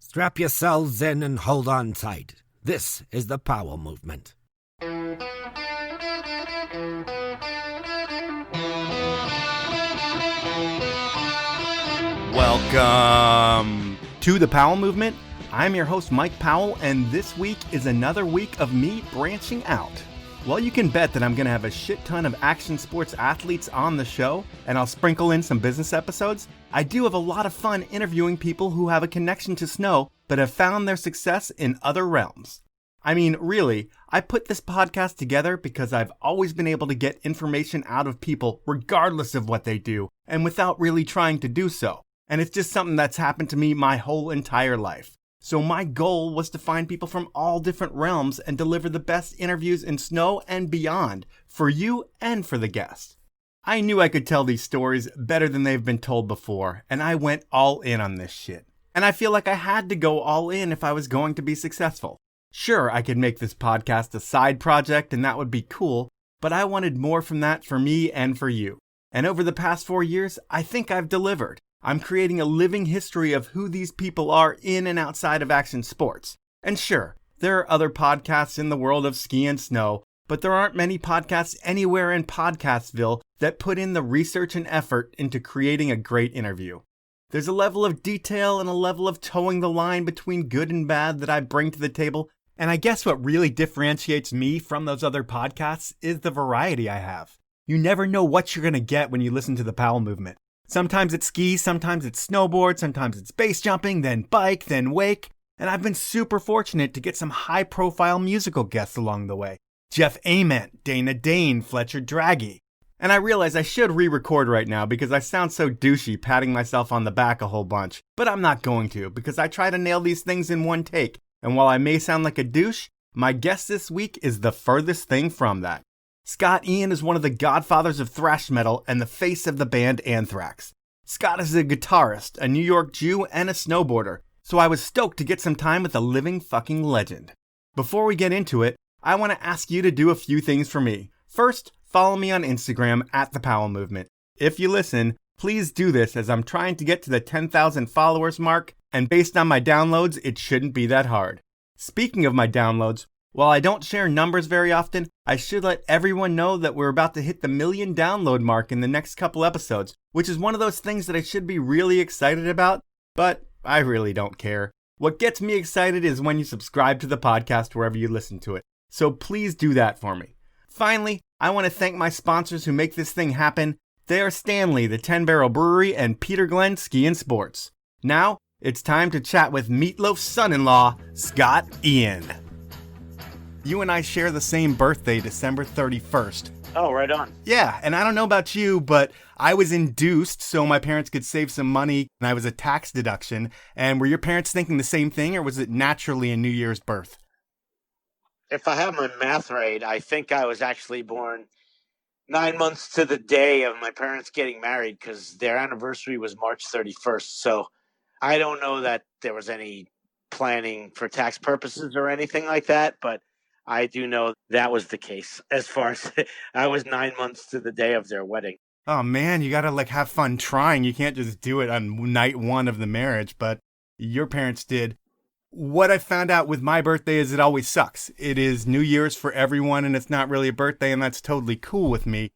Strap yourselves in and hold on tight. This is the Power Movement. Welcome to the Powell Movement. I'm your host, Mike Powell, and this week is another week of me branching out. Well, you can bet that I'm going to have a shit ton of action sports athletes on the show, and I'll sprinkle in some business episodes. I do have a lot of fun interviewing people who have a connection to snow, but have found their success in other realms. I mean, really, I put this podcast together because I've always been able to get information out of people regardless of what they do, and without really trying to do so. And it's just something that's happened to me my whole entire life. So my goal was to find people from all different realms and deliver the best interviews in snow and beyond for you and for the guests. I knew I could tell these stories better than they've been told before, and I went all in on this shit. And I feel like I had to go all in if I was going to be successful. Sure, I could make this podcast a side project and that would be cool, but I wanted more from that for me and for you. And over the past 4 years, I think I've delivered. I'm creating a living history of who these people are in and outside of action sports. And sure, there are other podcasts in the world of ski and snow, but there aren't many podcasts anywhere in Podcastville that put in the research and effort into creating a great interview. There's a level of detail and a level of towing the line between good and bad that I bring to the table, and I guess what really differentiates me from those other podcasts is the variety I have. You never know what you're going to get when you listen to the Powell Movement. Sometimes it's ski, sometimes it's snowboard, sometimes it's base jumping, then bike, then wake. And I've been super fortunate to get some high-profile musical guests along the way. Jeff Ament, Dana Dane, Fletcher Draghi. And I realize I should re-record right now because I sound so douchey patting myself on the back a whole bunch. But I'm not going to because I try to nail these things in one take. And while I may sound like a douche, my guest this week is the furthest thing from that. Scott Ian is one of the godfathers of thrash metal and the face of the band Anthrax. Scott is a guitarist, a New York Jew, and a snowboarder, so I was stoked to get some time with a living fucking legend. Before we get into it, I want to ask you to do a few things for me. First, follow me on Instagram at The Powell Movement. If you listen, please do this as I'm trying to get to the 10,000 followers mark, and based on my downloads, it shouldn't be that hard. Speaking of my downloads, while I don't share numbers very often, I should let everyone know that we're about to hit the 1 million download mark in the next couple episodes, which is one of those things that I should be really excited about, but I really don't care. What gets me excited is when you subscribe to the podcast wherever you listen to it, so please do that for me. Finally, I want to thank my sponsors who make this thing happen. They are Stanley, the 10 Barrel Brewery, and Peter Glenn Ski and Sports. Now, it's time to chat with Meatloaf's son-in-law, Scott Ian. You and I share the same birthday, December 31st. Oh, right on. Yeah, and I don't know about you, but I was induced so my parents could save some money, and I was a tax deduction. And were your parents thinking the same thing, or was it naturally a New Year's birth? If I have my math right, I think I was actually born 9 months to the day of my parents getting married because their anniversary was March 31st. So I don't know that there was any planning for tax purposes or anything like that, but I do know that was the case as far as I was 9 months to the day of their wedding. Oh man, you gotta have fun trying. You can't just do it on night one of the marriage, but your parents did. What I found out with my birthday is it always sucks. It is New Year's for everyone and it's not really a birthday, and that's totally cool with me.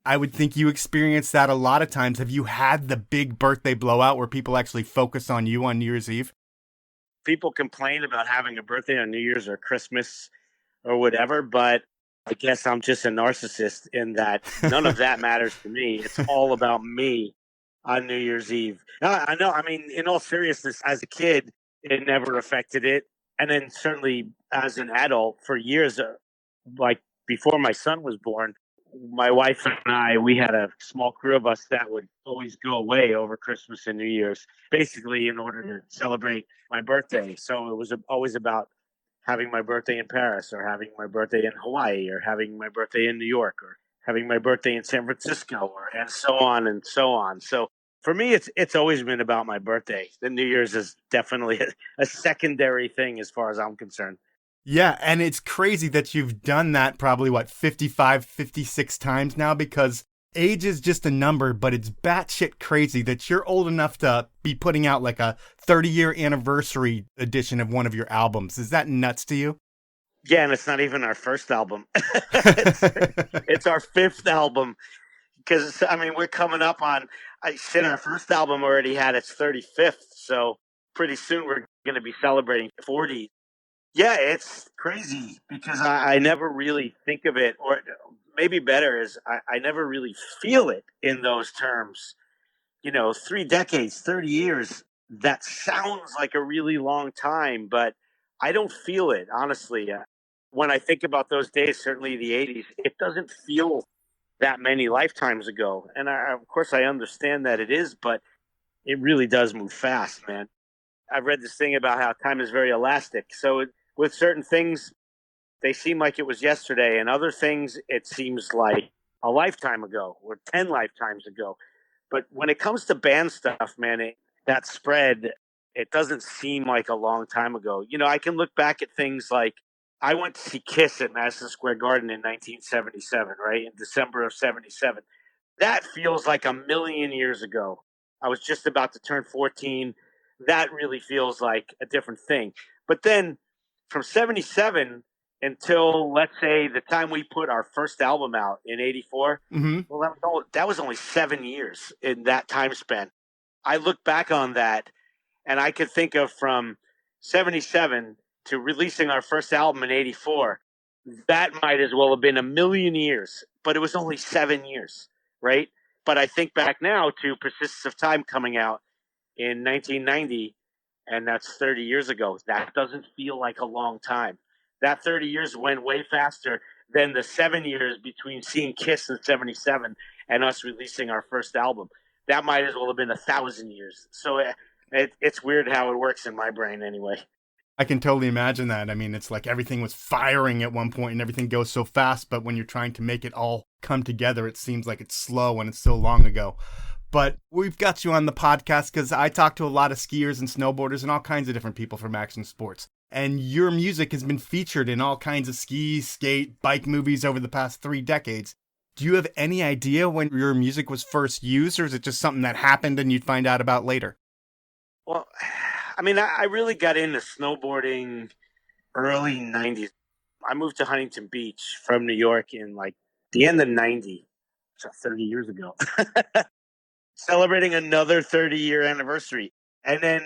I would think you experience that a lot of times. Have you had the big birthday blowout where people actually focus on you on New Year's Eve? People complain about having a birthday on New Year's or Christmas or whatever, but I guess I'm just a narcissist in that none of that matters to me. It's all about me on New Year's Eve. I know, I mean, in all seriousness, as a kid, it never affected it. And then certainly as an adult for years, like before my son was born, my wife and I, we had a small crew of us that would always go away over Christmas and New Year's, basically in order to celebrate my birthday. So it was always about having my birthday in Paris, or having my birthday in Hawaii, or having my birthday in New York, or having my birthday in San Francisco, and so on and so on. So for me, it's always been about my birthday. The New Year's is definitely a secondary thing as far as I'm concerned. Yeah, and it's crazy that you've done that probably, 55, 56 times now, because age is just a number, but it's batshit crazy that you're old enough to be putting out like a 30-year anniversary edition of one of your albums. Is that nuts to you? Yeah, and it's not even our first album. it's our fifth album because I mean we're coming up on our first album already had its 35th, so pretty soon we're going to be celebrating 40. Yeah, it's crazy because I never really think of it, or maybe better is I never really feel it in those terms. 3 decades, 30 years, that sounds like a really long time, but I don't feel it, honestly. When I think about those days, certainly the 80s, it doesn't feel that many lifetimes ago. And of course, I understand that it is, but it really does move fast, man. I've read this thing about how time is very elastic. So with certain things, they seem like it was yesterday, and other things, it seems like a lifetime ago or 10 lifetimes ago. But when it comes to band stuff, man, that spread, it doesn't seem like a long time ago. I can look back at things like I went to see Kiss at Madison Square Garden in 1977, right? In December of 77. That feels like a million years ago. I was just about to turn 14. That really feels like a different thing. But then from 77 until, let's say, the time we put our first album out in 84, well, that was only 7 years in that time span. I look back on that and I could think of from 77 to releasing our first album in 84, that might as well have been a million years, but it was only 7 years, right? But I think back now to Persistence of Time coming out in 1990, and that's 30 years ago. That doesn't feel like a long time. That 30 years went way faster than the 7 years between seeing Kiss in 77 and us releasing our first album. That might as well have been 1,000 years. So it's weird how it works in my brain anyway. I can totally imagine that. I mean, it's like everything was firing at one point and everything goes so fast, but when you're trying to make it all come together, it seems like it's slow and it's so long ago. But we've got you on the podcast because I talk to a lot of skiers and snowboarders and all kinds of different people from action sports. And your music has been featured in all kinds of ski, skate, bike movies over the past 3 decades. Do you have any idea when your music was first used, or is it just something that happened and you'd find out about later? Well, I mean, I really got into snowboarding early 90s. I moved to Huntington Beach from New York in like the end of 90, so 30 years ago. Celebrating another 30-year anniversary. And then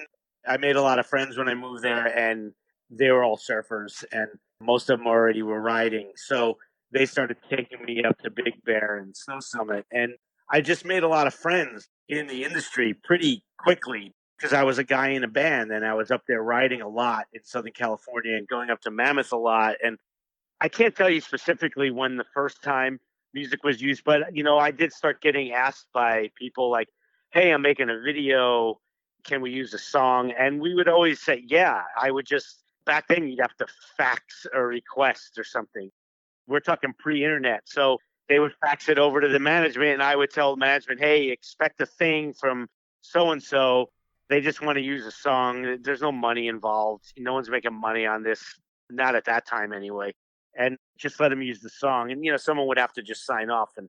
I made a lot of friends when I moved there, and they were all surfers, and most of them already were riding. So they started taking me up to Big Bear and Snow Summit. And I just made a lot of friends in the industry pretty quickly because I was a guy in a band, and I was up there riding a lot in Southern California and going up to Mammoth a lot. And I can't tell you specifically when the first time music was used, but I did start getting asked by people like, "Hey, I'm making a video. Can we use a song?" And we would always say, "Yeah." I would just back then you'd have to fax a request or something. We're talking pre-internet, so they would fax it over to the management, and I would tell management, "Hey, expect a thing from so and so. They just want to use a song. There's no money involved. No one's making money on this. Not at that time, anyway." And just let them use the song. And, someone would have to just sign off and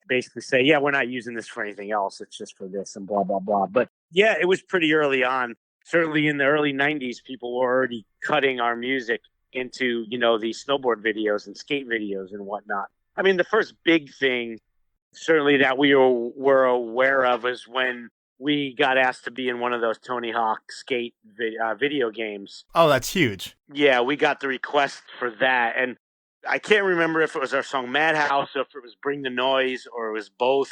basically say, "Yeah, we're not using this for anything else. It's just for this," and blah, blah, blah. But yeah, it was pretty early on. Certainly in the early 90s, people were already cutting our music into, these snowboard videos and skate videos and whatnot. I mean, the first big thing, certainly that we were aware of, is when we got asked to be in one of those Tony Hawk skate video games. Oh, that's huge. Yeah, we got the request for that. And I can't remember if it was our song Madhouse or if it was Bring the Noise or it was both,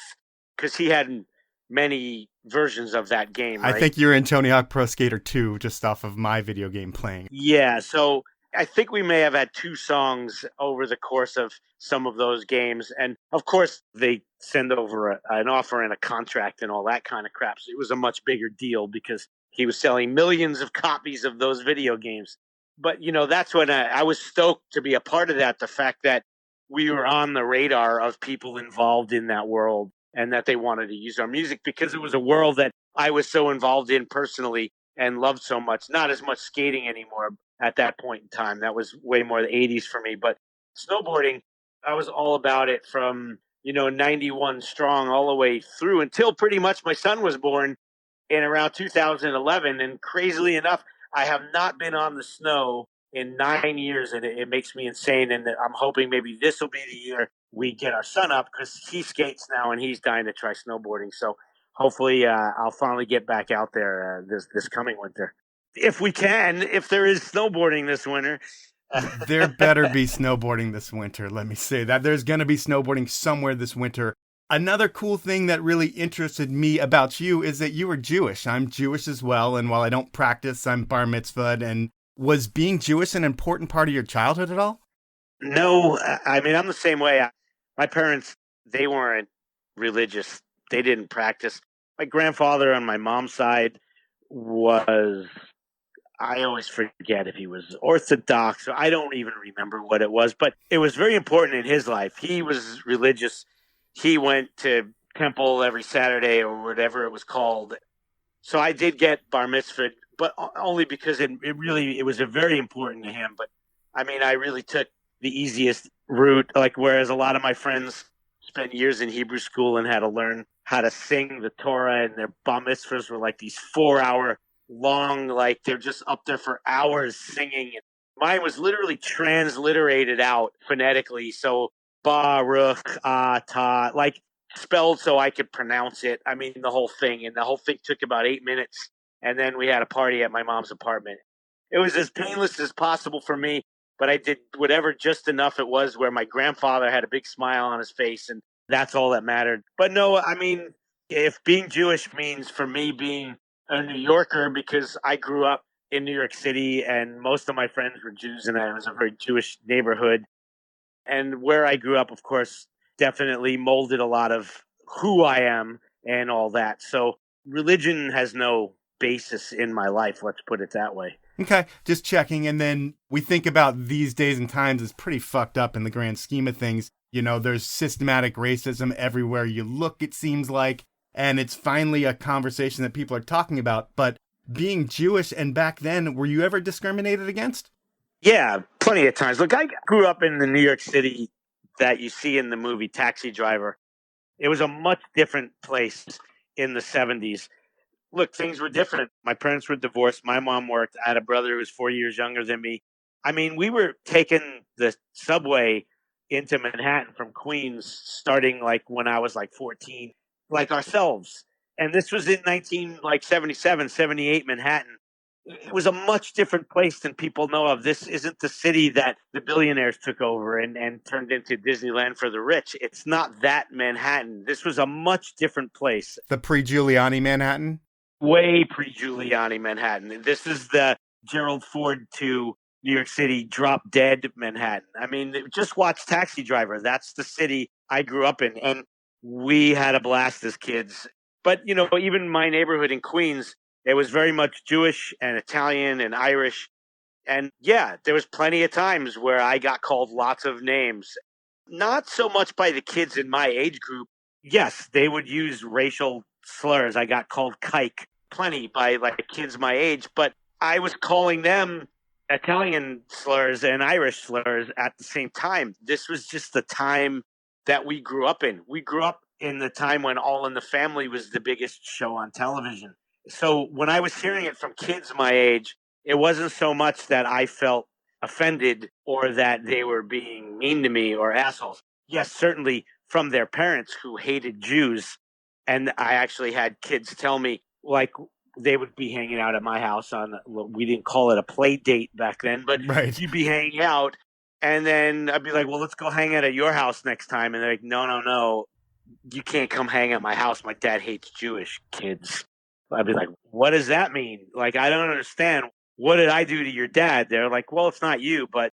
because he had many versions of that game, right? I think you're in Tony Hawk Pro Skater 2 just off of my video game playing. Yeah, so I think we may have had 2 songs over the course of some of those games. And of course, they send over an offer and a contract and all that kind of crap. So it was a much bigger deal because he was selling millions of copies of those video games. But, that's when I was stoked to be a part of that. The fact that we were on the radar of people involved in that world and that they wanted to use our music because it was a world that I was so involved in personally and loved so much. Not as much skating anymore at that point in time. That was way more the 80s for me. But snowboarding, I was all about it from 91 strong all the way through until pretty much my son was born in around 2011. And crazily enough, I have not been on the snow in 9 years, and it makes me insane. And I'm hoping maybe this will be the year we get our son up, because he skates now and he's dying to try snowboarding. So hopefully I'll finally get back out there this coming winter. If we can, if there is snowboarding this winter. There better be snowboarding this winter. Let me say that. There's going to be snowboarding somewhere this winter. Another cool thing that really interested me about you is that you were Jewish. I'm Jewish as well, and while I don't practice, I'm bar mitzvahed. And was being Jewish an important part of your childhood at all? No, I mean, I'm the same way. My parents, they weren't religious. They didn't practice. My grandfather on my mom's side was, I always forget if he was Orthodox. I don't even remember what it was, but it was very important in his life. He was religious. He went to temple every Saturday or whatever it was called. So I did get bar mitzvah, but only because it was very important to him. But I mean, I really took the easiest route, like whereas a lot of my friends spent years in Hebrew school and had to learn how to sing the Torah, and their bar mitzvahs were like these 4-hour long, like they're just up there for hours singing. And mine was literally transliterated out phonetically. So Baruch Atah, like spelled so I could pronounce it. I mean, the whole thing. And the whole thing took about 8 minutes. And then we had a party at my mom's apartment. It was as painless as possible for me, but I did whatever just enough it was where my grandfather had a big smile on his face, and that's all that mattered. But no, I mean, if being Jewish means for me being a New Yorker, because I grew up in New York City and most of my friends were Jews, and it was a very Jewish neighborhood. And where I grew up, of course, definitely molded a lot of who I am and all that. So religion has no basis in my life, let's put it that way. Okay, just checking. And then we think about these days and times as pretty fucked up in the grand scheme of things. There's systematic racism everywhere you look, it seems like. And it's finally a conversation that people are talking about. But being Jewish and back then, were you ever discriminated against? Yeah, plenty of times. Look, I grew up in the New York City that you see in the movie Taxi Driver. It was a much different place in the 70s. Look, things were different. My parents were divorced. My mom worked. I had a brother who was 4 years younger than me. I mean, we were taking the subway into Manhattan from Queens starting like when I was like 14, like ourselves. And this was in 1977, 78 Manhattan. It was a much different place than people know of. This isn't the city that the billionaires took over and turned into Disneyland for the rich. It's not that Manhattan. This was a much different place. The pre-Giuliani Manhattan? Way pre-Giuliani Manhattan. This is the Gerald Ford to New York City drop dead Manhattan. I mean, just watch Taxi Driver. That's the city I grew up in. And we had a blast as kids. But, even my neighborhood in Queens, it was very much Jewish and Italian and Irish. And yeah, there was plenty of times where I got called lots of names. Not so much by the kids in my age group. Yes, they would use racial slurs. I got called kike plenty by like kids my age, but I was calling them Italian slurs and Irish slurs at the same time. This was just the time that we grew up in. We grew up in the time when All in the Family was the biggest show on television. So when I was hearing it from kids my age, it wasn't so much that I felt offended or that they were being mean to me or assholes. Yes, certainly from their parents who hated Jews. And I actually had kids tell me, like, they would be hanging out at my house we didn't call it a play date back then, but right. You'd be hanging out. And then I'd be like, well, let's go hang out at your house next time. And they're like, no, you can't come hang at my house. My dad hates Jewish kids. I'd be like, what does that mean? Like, I don't understand. What did I do to your dad? They're like, well, it's not you, but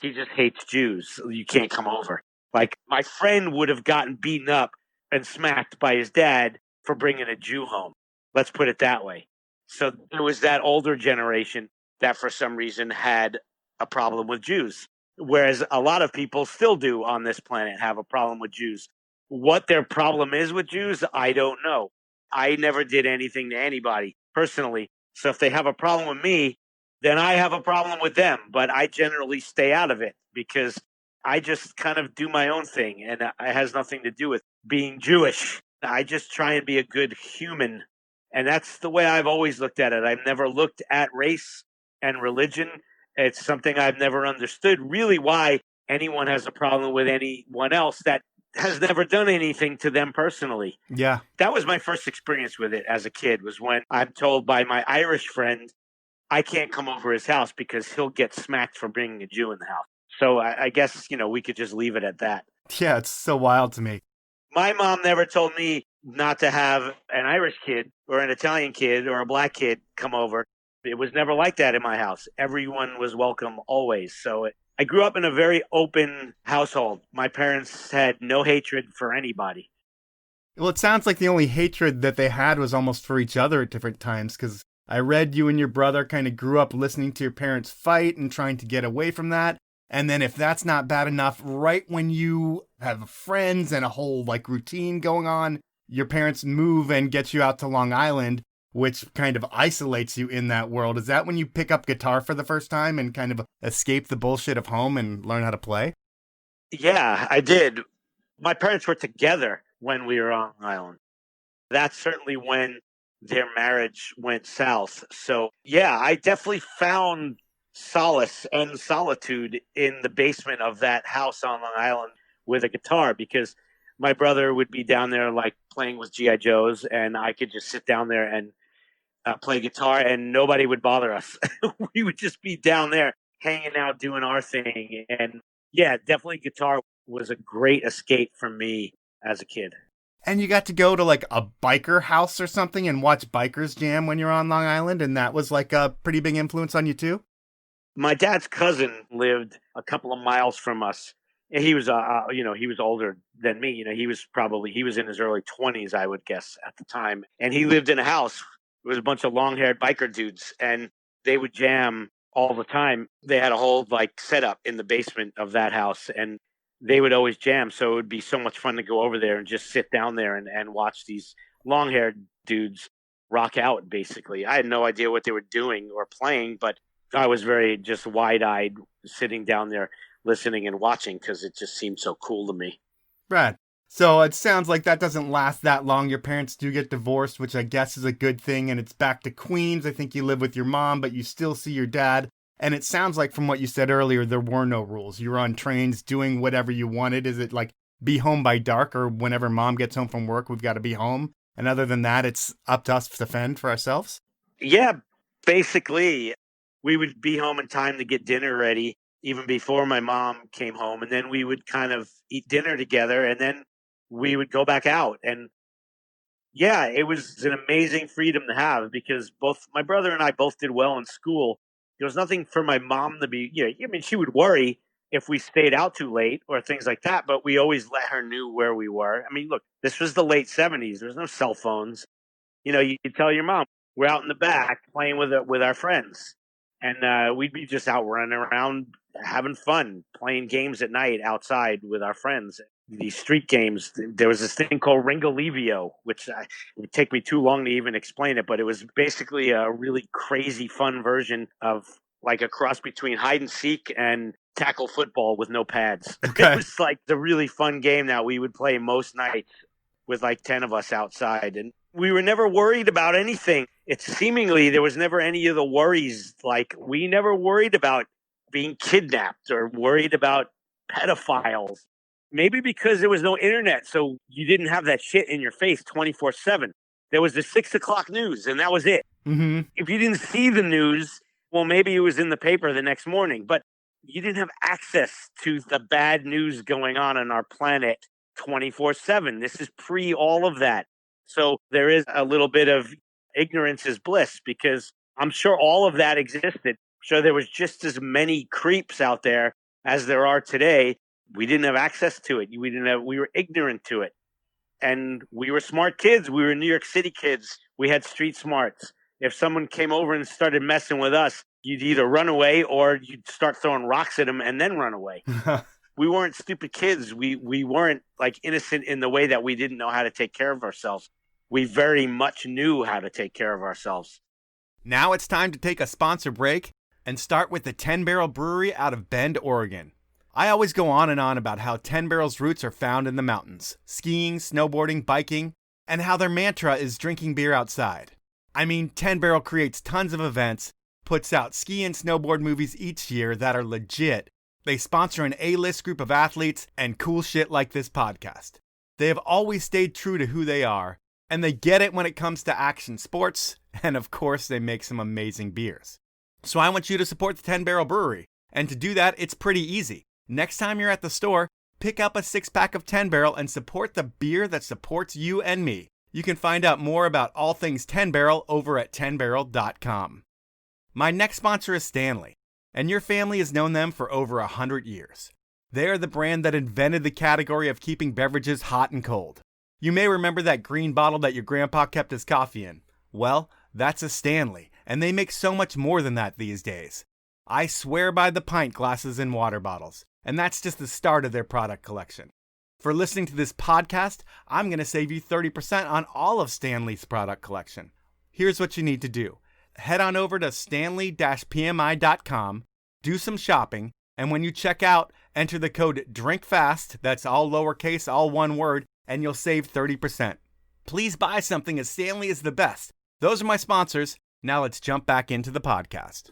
he just hates Jews. So you can't come over. Like, my friend would have gotten beaten up and smacked by his dad for bringing a Jew home. Let's put it that way. So there was that older generation that for some reason had a problem with Jews, whereas a lot of people still do on this planet have a problem with Jews. What their problem is with Jews, I don't know. I never did anything to anybody personally. So if they have a problem with me, then I have a problem with them. But I generally stay out of it because I just kind of do my own thing, and it has nothing to do with being Jewish. I just try and be a good human. And that's the way I've always looked at it. I've never looked at race and religion. It's something I've never understood really why anyone has a problem with anyone else that has never done anything to them personally. Yeah. That was my first experience with it as a kid, was when I'm told by my Irish friend I can't come over his house because he'll get smacked for bringing a Jew in the house. So I guess, we could just leave it at that. Yeah, it's so wild to me. My mom never told me not to have an Irish kid or an Italian kid or a black kid come over. It was never like that in my house. Everyone was welcome always. So I grew up in a very open household. My parents had no hatred for anybody. Well, it sounds like the only hatred that they had was almost for each other at different times, because I read you and your brother kind of grew up listening to your parents fight and trying to get away from that. And then if that's not bad enough, right when you have friends and a whole routine going on, your parents move and get you out to Long Island, which kind of isolates you in that world. Is that when you pick up guitar for the first time and kind of escape the bullshit of home and learn how to play? Yeah, I did. My parents were together when we were on Long Island. That's certainly when their marriage went south. So yeah, I definitely found solace and solitude in the basement of that house on Long Island with a guitar, because my brother would be down there playing with G.I. Joes, and I could just sit down there and play guitar, and nobody would bother us. We would just be down there hanging out, doing our thing. And yeah, definitely guitar was a great escape for me as a kid. And you got to go to a biker house or something and watch bikers jam when you're on Long Island, and that was a pretty big influence on you too? My dad's cousin lived a couple of miles from us. He was, he was older than me. He was in his early 20s, I would guess, at the time. And he lived in a house. It was a bunch of long-haired biker dudes, and they would jam all the time. They had a whole setup in the basement of that house, and they would always jam. So it would be so much fun to go over there and just sit down there and watch these long-haired dudes rock out, basically. I had no idea what they were doing or playing, but I was very just wide-eyed sitting down there listening and watching because it just seemed so cool to me. Right. So it sounds like that doesn't last that long. Your parents do get divorced, which I guess is a good thing, and it's back to Queens. I think you live with your mom, but you still see your dad. And it sounds like from what you said earlier, there were no rules. You were on trains doing whatever you wanted. Is it be home by dark, or whenever mom gets home from work, we've got to be home? And other than that, it's up to us to fend for ourselves? Yeah, basically, we would be home in time to get dinner ready even before my mom came home. And then we would kind of eat dinner together, and then we would go back out. And yeah, it was an amazing freedom to have, because both my brother and I both did well in school. There was nothing for my mom to be, she would worry if we stayed out too late or things like that, but we always let her know where we were. I mean, look, this was the late 70s. There was no cell phones. You could tell your mom, we're out in the back playing with our friends. And we'd be just out running around, having fun, playing games at night outside with our friends. These street games, there was this thing called Ringolevio, which it would take me too long to even explain it, but it was basically a really crazy fun version of a cross between hide and seek and tackle football with no pads. Okay. It was the really fun game that we would play most nights with 10 of us outside. And we were never worried about anything. It's seemingly there was never any of the worries. We never worried about being kidnapped or worried about pedophiles. Maybe because there was no internet, so you didn't have that shit in your face 24/7. There was the 6 o'clock news, and that was it. Mm-hmm. If you didn't see the news, well, maybe it was in the paper the next morning, but you didn't have access to the bad news going on our planet 24/7. This is pre all of that. So there is a little bit of ignorance is bliss, because I'm sure all of that existed. I'm sure there was just as many creeps out there as there are today. We didn't have access to it. We were ignorant to it. And we were smart kids. We were New York City kids. We had street smarts. If someone came over and started messing with us, you'd either run away or you'd start throwing rocks at them and then run away. We weren't stupid kids. We weren't innocent in the way that we didn't know how to take care of ourselves. We very much knew how to take care of ourselves. Now it's time to take a sponsor break and start with the 10 Barrel Brewery out of Bend, Oregon. I always go on and on about how 10 Barrel's roots are found in the mountains, skiing, snowboarding, biking, and how their mantra is drinking beer outside. I mean, 10 Barrel creates tons of events, puts out ski and snowboard movies each year that are legit. They sponsor an A-list group of athletes and cool shit like this podcast. They have always stayed true to who they are, and they get it when it comes to action sports, and of course they make some amazing beers. So I want you to support the 10 Barrel Brewery, and to do that, it's pretty easy. Next time you're at the store, pick up a 6-pack of 10 Barrel and support the beer that supports you and me. You can find out more about all things 10 Barrel over at 10barrel.com. My next sponsor is Stanley, and your family has known them for over 100 years. They are the brand that invented the category of keeping beverages hot and cold. You may remember that green bottle that your grandpa kept his coffee in. Well, that's a Stanley, and they make so much more than that these days. I swear by the pint glasses and water bottles, and that's just the start of their product collection. For listening to this podcast, I'm going to save you 30% on all of Stanley's product collection. Here's what you need to do. Head on over to stanley-pmi.com, do some shopping, and when you check out, enter the code DRINKFAST, that's all lowercase, all one word, and you'll save 30%. Please buy something, as Stanley is the best. Those are my sponsors. Now let's jump back into the podcast.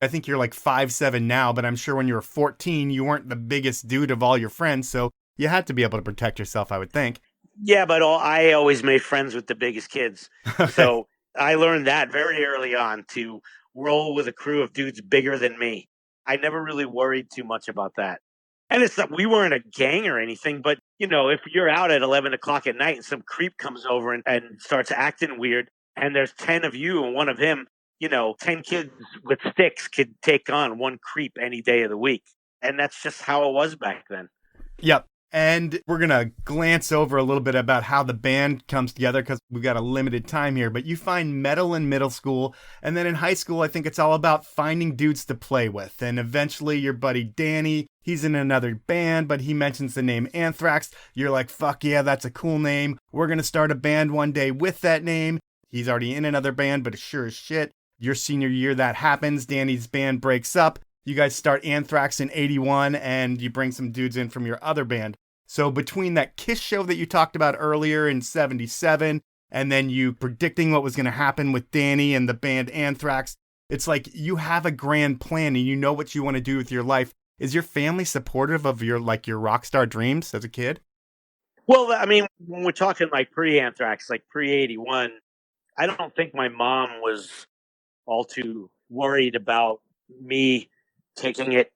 I think you're like 5'7" now, but I'm sure when you were 14, you weren't the biggest dude of all your friends, so you had to be able to protect yourself, I would think. Yeah, but I always made friends with the biggest kids. So I learned that very early on, to roll with a crew of dudes bigger than me. I never really worried too much about that. And it's not, we weren't a gang or anything, but, you know, if you're out at 11 o'clock at night and some creep comes over and starts acting weird, and there's 10 of you and one of him, 10 kids with Stix could take on one creep any day of the week. And that's just how it was back then. Yep. And we're going to glance over a little bit about how the band comes together, because we've got a limited time here. But you find metal in middle school, and then in high school, I think it's all about finding dudes to play with. And eventually your buddy Danny, he's in another band, but he mentions the name Anthrax. You're like, fuck yeah, that's a cool name. We're going to start a band one day with that name. He's already in another band, but it's sure as shit. Your senior year, that happens. Danny's band breaks up. You guys start Anthrax in 81, and you bring some dudes in from your other band. So between that Kiss show that you talked about earlier in 77, and then you predicting what was going to happen with Danny and the band Anthrax, it's like you have a grand plan and you know what you want to do with your life. Is your family supportive of your rock star dreams as a kid? Well, I mean, when we're talking like pre-Anthrax, like pre-81, I don't think my mom was all too worried about me taking it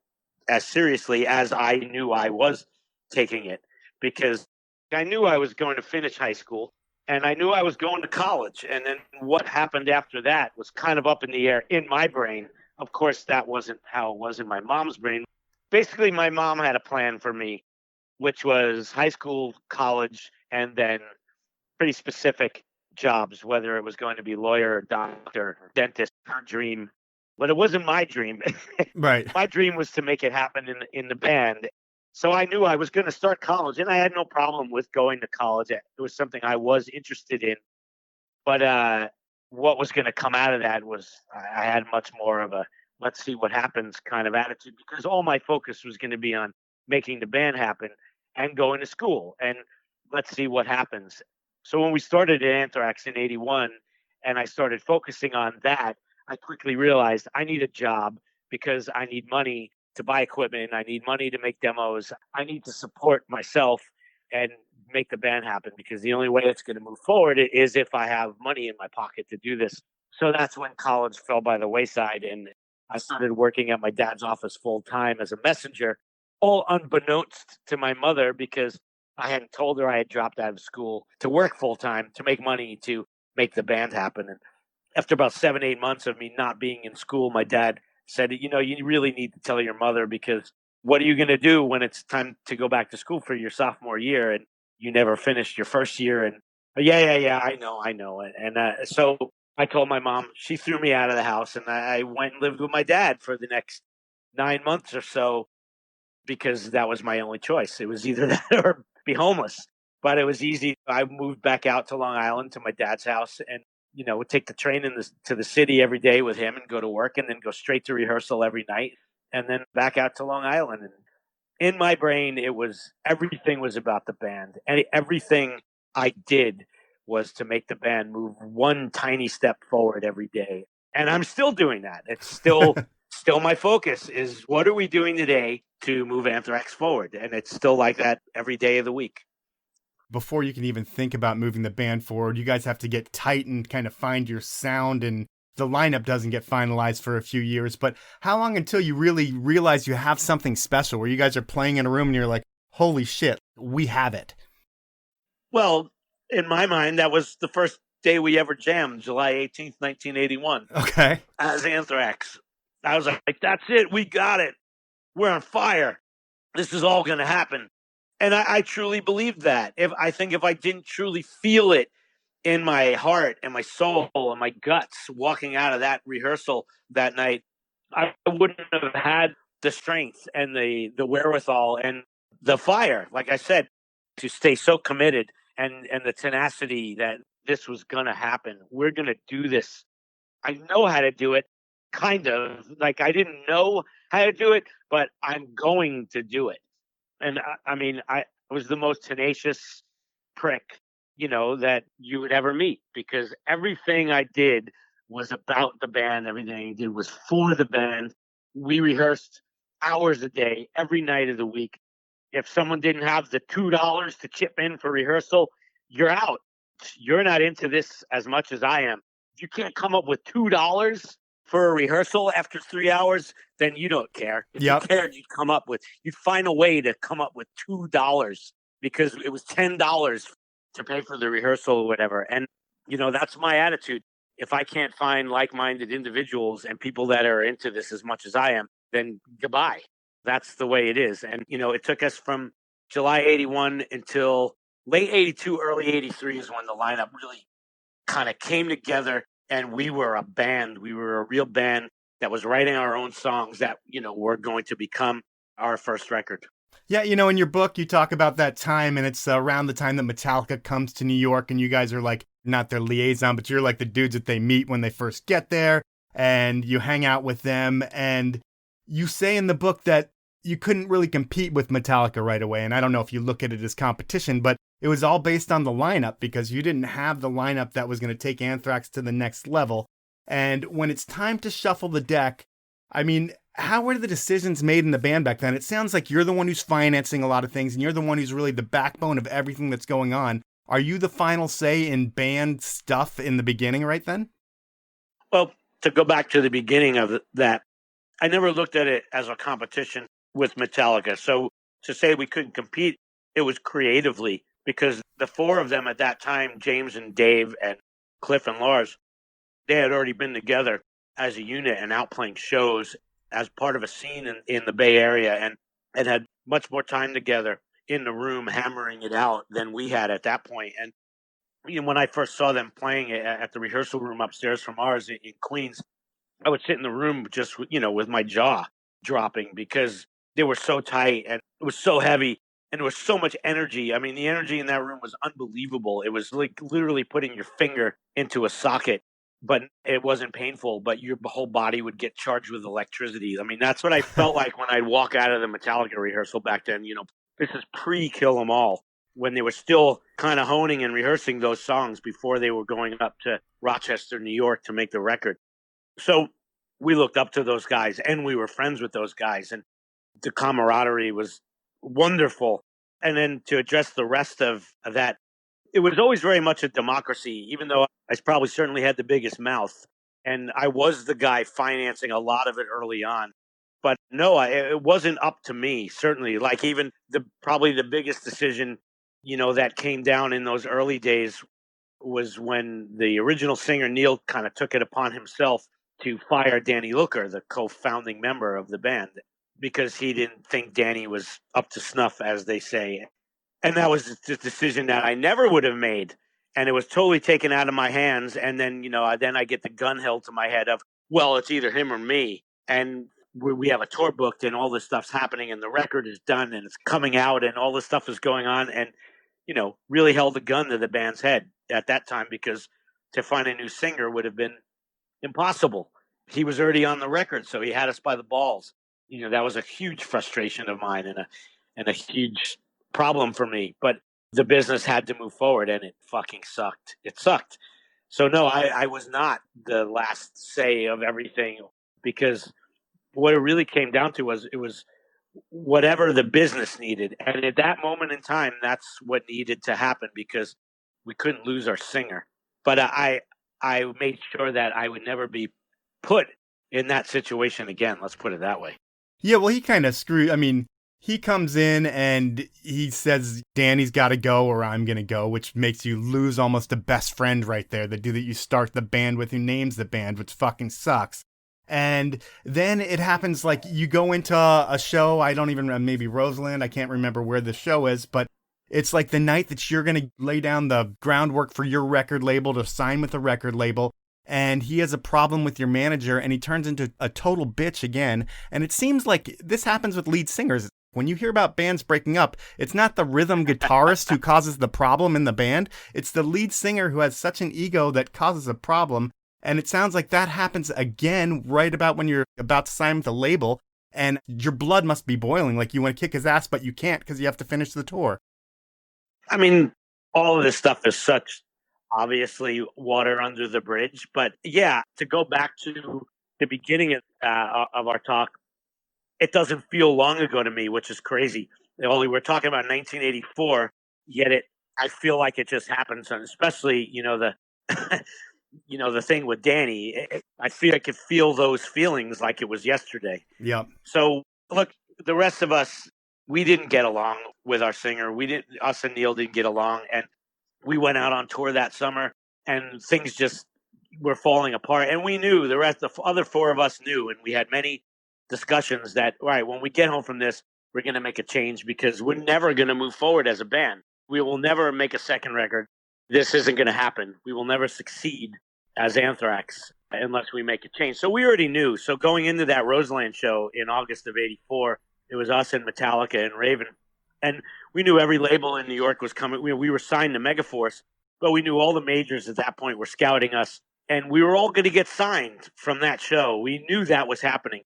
as seriously as I knew I was taking it, because I knew I was going to finish high school and I knew I was going to college. And then what happened after that was kind of up in the air in my brain. Of course, that wasn't how it was in my mom's brain. Basically, my mom had a plan for me, which was high school, college, and then pretty specific jobs, whether it was going to be lawyer, doctor, dentist, her dream. But it wasn't my dream. Right. My dream was to make it happen in the band. So I knew I was going to start college, and I had no problem with going to college. It was something I was interested in. But what was going to come out of that was I had much more of a let's see what happens kind of attitude, because all my focus was going to be on making the band happen and going to school, and let's see what happens. So when we started at Anthrax in 81 and I started focusing on that, I quickly realized I need a job because I need money to buy equipment. I need money to make demos. I need to support myself and make the band happen, because the only way it's going to move forward is if I have money in my pocket to do this. So that's when college fell by the wayside, and I started working at my dad's office full time as a messenger, all unbeknownst to my mother, because I hadn't told her I had dropped out of school to work full time to make money to make the band happen. And after about 7-8 months of me not being in school, my dad said, you really need to tell your mother, because what are you going to do when it's time to go back to school for your sophomore year and you never finished your first year? And yeah, I know. And so I told my mom. She threw me out of the house, and I went and lived with my dad for the next 9 months or so, because that was my only choice. It was either that or be homeless. But it was easy. I moved back out to Long Island to my dad's house, and would take the train to the city every day with him and go to work, and then go straight to rehearsal every night. and then back out to Long Island. And in my brain, everything was about the band, and everything I did was to make the band move one tiny step forward every day. And I'm still doing that. It's still my focus is what are we doing today to move Anthrax forward? And it's still like that every day of the week. Before you can even think about moving the band forward, you guys have to get tight and kind of find your sound, and the lineup doesn't get finalized for a few years. But how long until you really realize you have something special where you guys are playing in a room and you're like, holy shit, we have it? Well, in my mind, that was the first day we ever jammed, July 18th, 1981. Okay. As Anthrax. I was like, that's it. We got it. We're on fire. This is all going to happen. And I truly believed that. If I didn't truly feel it in my heart and my soul and my guts walking out of that rehearsal that night, I wouldn't have had the strength and the wherewithal and the fire, like I said, to stay so committed and the tenacity that this was going to happen. We're going to do this. I know how to do it, kind of. Like I didn't know how to do it, but I'm going to do it. And I was the most tenacious prick, that you would ever meet, because everything I did was about the band. Everything I did was for the band. We rehearsed hours a day, every night of the week. If someone didn't have the $2 to chip in for rehearsal, you're out. You're not into this as much as I am. If you can't come up with $2 for a rehearsal after 3 hours, then you don't care. If you cared, you'd find a way to come up with $2 because it was $10 to pay for the rehearsal or whatever. And, that's my attitude. If I can't find like-minded individuals and people that are into this as much as I am, then goodbye. That's the way it is. And, it took us from July 81 until late 82, early 83 is when the lineup really kind of came together. And we were a band. We were a real band that was writing our own songs that, were going to become our first record. Yeah, in your book, you talk about that time, and it's around the time that Metallica comes to New York, and you guys are like, not their liaison, but you're like the dudes that they meet when they first get there, and you hang out with them, and you say in the book that you couldn't really compete with Metallica right away, and I don't know if you look at it as competition, but it was all based on the lineup, because you didn't have the lineup that was going to take Anthrax to the next level. And when it's time to shuffle the deck, I mean, how were the decisions made in the band back then? It sounds like you're the one who's financing a lot of things, and you're the one who's really the backbone of everything that's going on. Are you the final say in band stuff in the beginning right then? Well, to go back to the beginning of that, I never looked at it as a competition with Metallica. So to say we couldn't compete, it was creatively, because the four of them at that time, James and Dave and Cliff and Lars, they had already been together as a unit and out playing shows as part of a scene in the Bay Area, and had much more time together in the room hammering it out than we had at that point. And when I first saw them playing at the rehearsal room upstairs from ours in Queens, I would sit in the room just, with my jaw dropping, because they were so tight and it was so heavy and there was so much energy. I mean, the energy in that room was unbelievable. It was like literally putting your finger into a socket, but it wasn't painful, but your whole body would get charged with electricity. I mean, that's what I felt like when I'd walk out of the Metallica rehearsal back then. This is pre-Kill 'Em All, when they were still kind of honing and rehearsing those songs before they were going up to Rochester, New York to make the record. So we looked up to those guys and we were friends with those guys, and the camaraderie was wonderful. And then to address the rest of that, it was always very much a democracy, even though I probably certainly had the biggest mouth. And I was the guy financing a lot of it early on. But no, it wasn't up to me, certainly. Like even probably the biggest decision, that came down in those early days was when the original singer, Neil, kind of took it upon himself to fire Danny Looker, the co-founding member of the band, because he didn't think Danny was up to snuff, as they say. And that was the decision that I never would have made. And it was totally taken out of my hands. And then, then I get the gun held to my head of, well, it's either him or me. And we have a tour booked and all this stuff's happening and the record is done and it's coming out and all this stuff is going on. And, really held the gun to the band's head at that time, because to find a new singer would have been impossible. He was already on the record, so he had us by the balls. That was a huge frustration of mine and a huge problem for me. But the business had to move forward, and it fucking sucked. It sucked. So no, I was not the last say of everything, because what it really came down to was it was whatever the business needed. And at that moment in time, that's what needed to happen, because we couldn't lose our singer. But I made sure that I would never be put in that situation again. Let's put it that way. Yeah, well, he kind of screwed. I mean, he comes in and he says, Danny's got to go or I'm going to go, which makes you lose almost a best friend right there. The dude that you start the band with, who names the band, which fucking sucks. And then it happens like you go into a show, I don't even, maybe Roseland, I can't remember where the show is, but it's like the night that you're going to lay down the groundwork for your record label to sign with the record label. And he has a problem with your manager and he turns into a total bitch again. And it seems like this happens with lead singers. When you hear about bands breaking up, it's not the rhythm guitarist who causes the problem in the band. It's the lead singer who has such an ego that causes a problem. And it sounds like that happens again right about when you're about to sign with the label. And your blood must be boiling. Like you want to kick his ass, but you can't because you have to finish the tour. I mean, all of this stuff is such obviously water under the bridge. But yeah, to go back to the beginning of our talk, it doesn't feel long ago to me, which is crazy. Only we're talking about 1984, yet I feel like it just happened. And especially, the the thing with Danny, I feel I could feel those feelings like it was yesterday. Yep. So look, the rest of us, we didn't get along with our singer. Us and Neil didn't get along, and we went out on tour that summer, and things just were falling apart. And we knew, the other four of us knew, and we had many discussions that, all right, when we get home from this, we're going to make a change, because we're never going to move forward as a band. We will never make a second record. This isn't going to happen. We will never succeed as Anthrax unless we make a change. So we already knew. So going into that Roseland show in August of '84, it was us and Metallica and Raven. And we knew every label in New York was coming. We were signed to Megaforce, but we knew all the majors at that point were scouting us. And we were all going to get signed from that show. We knew that was happening.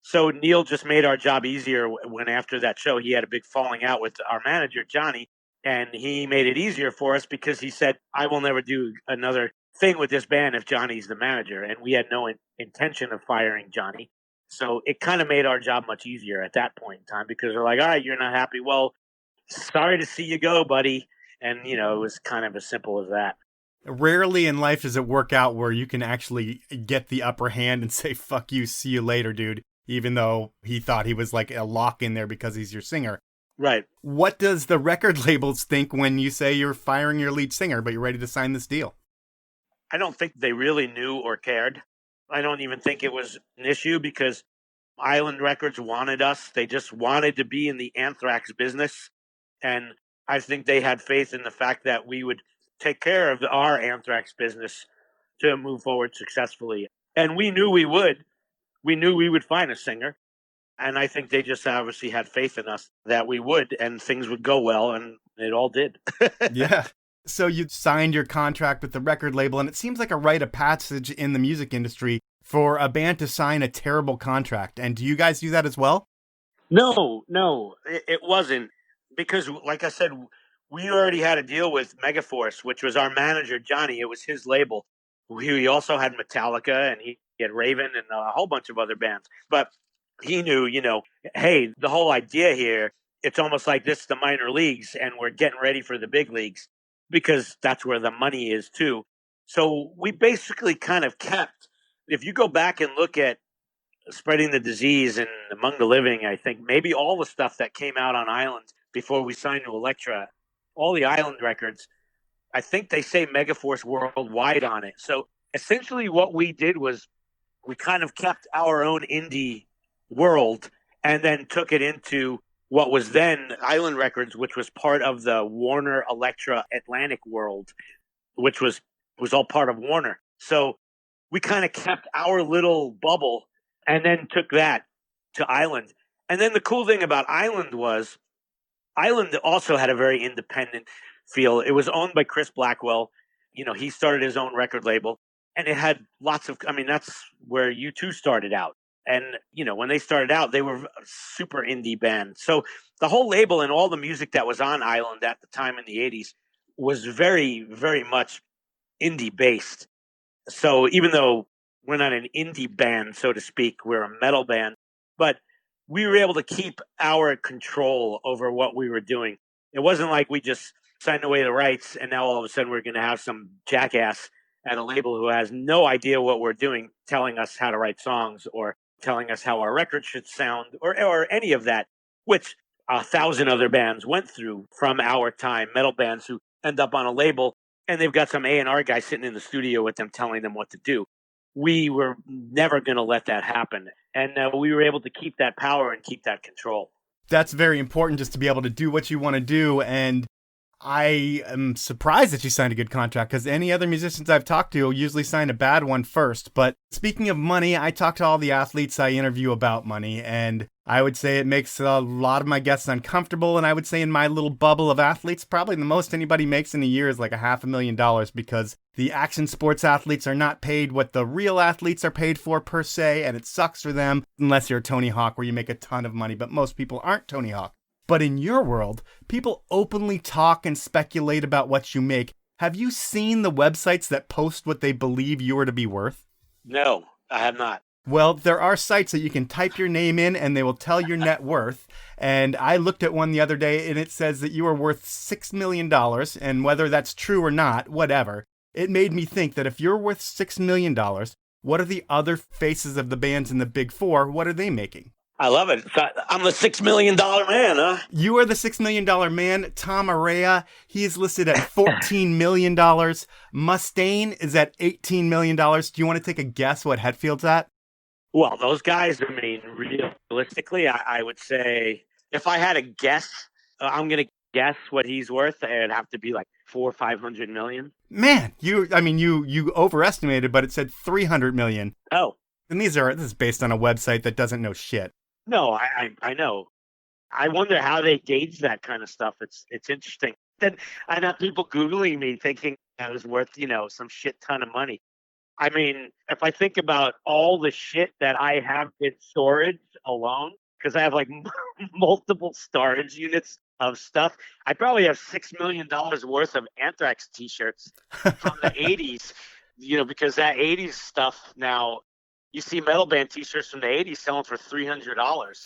So Neil just made our job easier when after that show, he had a big falling out with our manager, Johnny. And he made it easier for us because he said, I will never do another thing with this band if Johnny's the manager. And we had no intention of firing Johnny. So it kind of made our job much easier at that point in time, because they're like, all right, you're not happy. Well, sorry to see you go, buddy. And, it was kind of as simple as that. Rarely in life does it work out where you can actually get the upper hand and say, fuck you, see you later, dude. Even though he thought he was like a lock in there because he's your singer. Right. What does the record labels think when you say you're firing your lead singer, but you're ready to sign this deal? I don't think they really knew or cared. I don't even think it was an issue, because Island Records wanted us. They just wanted to be in the Anthrax business. And I think they had faith in the fact that we would take care of our Anthrax business to move forward successfully. And we knew we would. We knew we would find a singer. And I think they just obviously had faith in us that we would, and things would go well, and it all did. Yeah. So you signed your contract with the record label, and it seems like a rite of passage in the music industry for a band to sign a terrible contract. And do you guys do that as well? No, it wasn't. Because, like I said, we already had a deal with Megaforce, which was our manager, Johnny. It was his label. He also had Metallica, and he had Raven and a whole bunch of other bands. But he knew, hey, the whole idea here, it's almost like this is the minor leagues and we're getting ready for the big leagues, because that's where the money is too. So we basically kind of kept, if you go back and look at Spreading the Disease and Among the Living, I think maybe all the stuff that came out on Island before we signed to Elektra, all the Island records, I think they say Megaforce Worldwide on it. So essentially what we did was we kind of kept our own indie world and then took it into what was then Island Records, which was part of the Warner Elektra Atlantic world, which was all part of Warner. So we kind of kept our little bubble and then took that to Island. And then the cool thing about Island was Island also had a very independent feel. It was owned by Chris Blackwell. He started his own record label, and it had lots of, that's where U2 started out. And, when they started out, they were a super indie band. So the whole label and all the music that was on Island at the time in the 80s was very, very much indie based. So even though we're not an indie band, so to speak, we're a metal band, but we were able to keep our control over what we were doing. It wasn't like we just signed away the rights and now all of a sudden we're going to have some jackass at a label who has no idea what we're doing telling us how to write songs or telling us how our record should sound or any of that, which 1,000 other bands went through from our time, metal bands who end up on a label and they've got some A&R guy sitting in the studio with them telling them what to do. We were never going to let that happen. And we were able to keep that power and keep that control. That's very important, just to be able to do what you want to do. And I am surprised that you signed a good contract, because any other musicians I've talked to usually sign a bad one first. But speaking of money, I talk to all the athletes I interview about money, and I would say it makes a lot of my guests uncomfortable. And I would say in my little bubble of athletes, probably the most anybody makes in a year is like $500,000, because the action sports athletes are not paid what the real athletes are paid for per se, and it sucks for them unless you're Tony Hawk, where you make a ton of money. But most people aren't Tony Hawk. But in your world, people openly talk and speculate about what you make. Have you seen the websites that post what they believe you are to be worth? No, I have not. Well, there are sites that you can type your name in and they will tell your net worth. And I looked at one the other day and it says that you are worth $6 million. And whether that's true or not, whatever, it made me think that if you're worth $6 million, what are the other faces of the bands in the Big Four? What are they making? I love it. I'm the $6 million man, huh? You are the $6 million man. Tom Araya, he is listed at $14 million. Mustaine is at $18 million. Do you want to take a guess what Hetfield's at? Well, those guys, I mean, realistically, I would say if I had a guess, I'm going to guess what he's worth. It'd have to be like 400 or 500 million. Man, you overestimated, but it said 300 million. Oh. And this is based on a website that doesn't know shit. No, I know. I wonder how they gauge that kind of stuff. It's interesting. Then I know people Googling me thinking I was worth, some shit ton of money. I mean, if I think about all the shit that I have in storage alone, because I have like multiple storage units of stuff, I probably have $6 million worth of Anthrax t-shirts from the 80s, because that 80s stuff now, you see metal band t-shirts from the 80s selling for $300.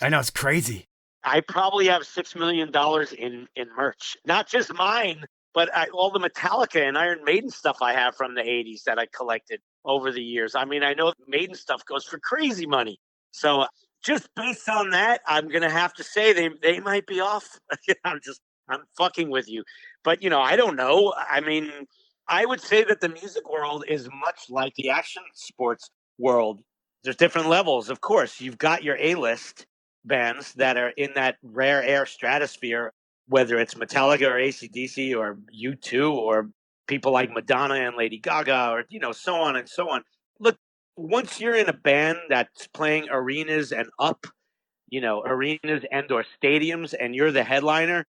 I know, it's crazy. I probably have $6 million in merch. Not just mine, but all the Metallica and Iron Maiden stuff I have from the 80s that I collected over the years. I mean, I know Maiden stuff goes for crazy money. So just based on that, I'm going to have to say they might be off. I'm fucking with you. But, I don't know. I mean, I would say that the music world is much like the action sports world. There's different levels, of course. You've got your A-list bands that are in that rare air stratosphere, whether it's Metallica or AC/DC or U2 or people like Madonna and Lady Gaga or, so on and so on. Look, once you're in a band that's playing arenas and up, arenas and or stadiums, and you're the headliner,